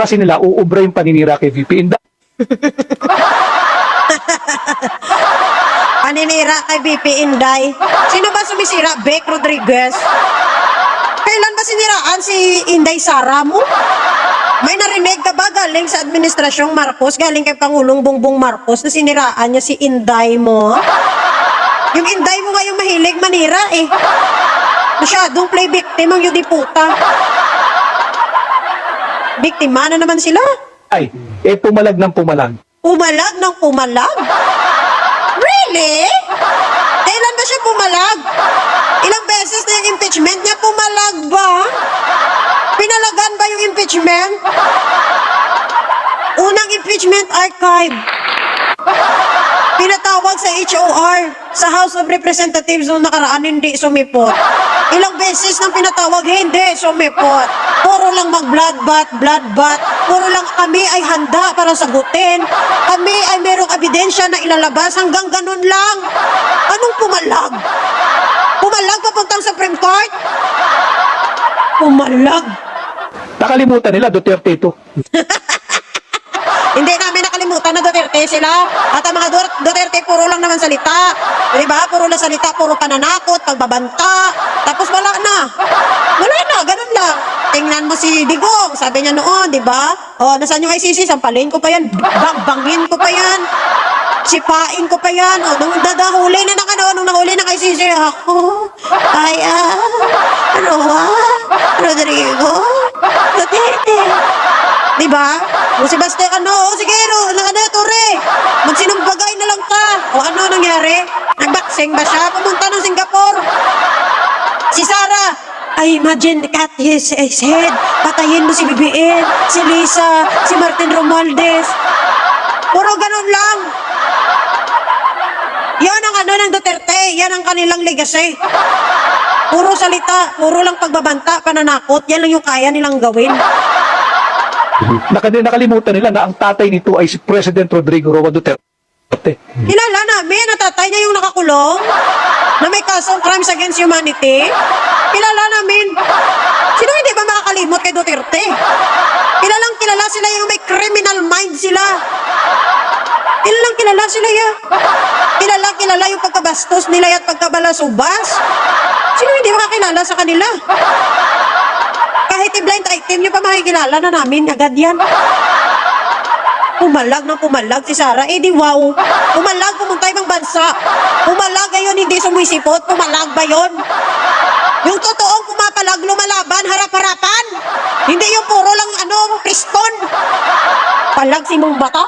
kasi nila uubra yung paninira kay VP Inday. Paninira kay VP Inday. Sino ba sumisira? Beck Rodriguez. Kailan ba siniraan si Inday Sara mo? May narinig ka ba galing sa Administrasyong Marcos, galing kay Pangulong Bongbong Marcos na siniraan niya si Inday mo? Yung Inday mo nga yung mahilig manira eh. Masyadong play victim ang yudiputa. Biktima na naman sila. Ay, pumalag ng pumalag. Pumalag ng pumalag? Really? Kailan ba siya pumalag? Ilang beses na yung impeachment niya pumalag ba? Pinalagan ba yung impeachment? Unang impeachment archive. Pinatawag sa HOR, sa House of Representatives noong nakaraan, hindi sumipot. Ilang beses nang pinatawag, hindi sumipot. Puro lang mag-blood bath. Puro lang kami ay handa para sagutin. Kami ay merong ebidensya na ilalabas, hanggang ganun lang. Anong pumalag? Pumalag papuntang Supreme Court? Pumalag. Nakalimutan nila, Duterte ito. Hindi namin nakalimutan na Duterte sila. At ang mga Duterte, puro lang naman salita. Diba? Puro lang salita, puro pananakot, pagbabanta. Tapos wala na. Wala na, ganun lang. Tingnan mo si Digong, sabi niya noon, diba? O, nasaan yung ICC? Sampalin ko pa yan. Bangin ko pa yan. Sipain ko pa yan. O, nung dadahuli na ng ano, nung nahuli ng ICC, ako, Rodrigo, Duterte. Diba? O si Basta, sige, Torre, magsinumbagay na lang ka. O ano nangyari? Nagbaksing ba siya? Pumunta ng Singapore. Si Sara, I imagine cut his head. Patayin mo si BBN, si Lisa, si Martin Romualdez. Puro ganun lang. Yan ang ng Duterte. Yan ang kanilang legacy. Puro salita, puro lang pagbabanta, pananakot. Yan lang yung kaya nilang gawin. Nakalimutan nila na ang tatay nito ay si President Rodrigo Roa Duterte. Kilala namin na tatay niya yung nakakulong na may kasong crimes against humanity. Kilala namin. Sino hindi ba makakalimot kay Duterte? Kilala sila yung may criminal mind sila. Kilala sila yan. Kilala yung pagkabastos nila at pagkabalasubas. Sino hindi makakilala sa kanila? Kahit i-blind item nyo pa makikilala na namin agad yan. Pumalag ng pumalag si Sara. Eh di wow. Pumalag, pumunta ibang bansa. Pumalag ngayon, hindi sumisipot. Pumalag ba yun? Yung totoong pumapalag, lumalaban, harap-harapan. Hindi yung puro lang piston. Palag si mong bata.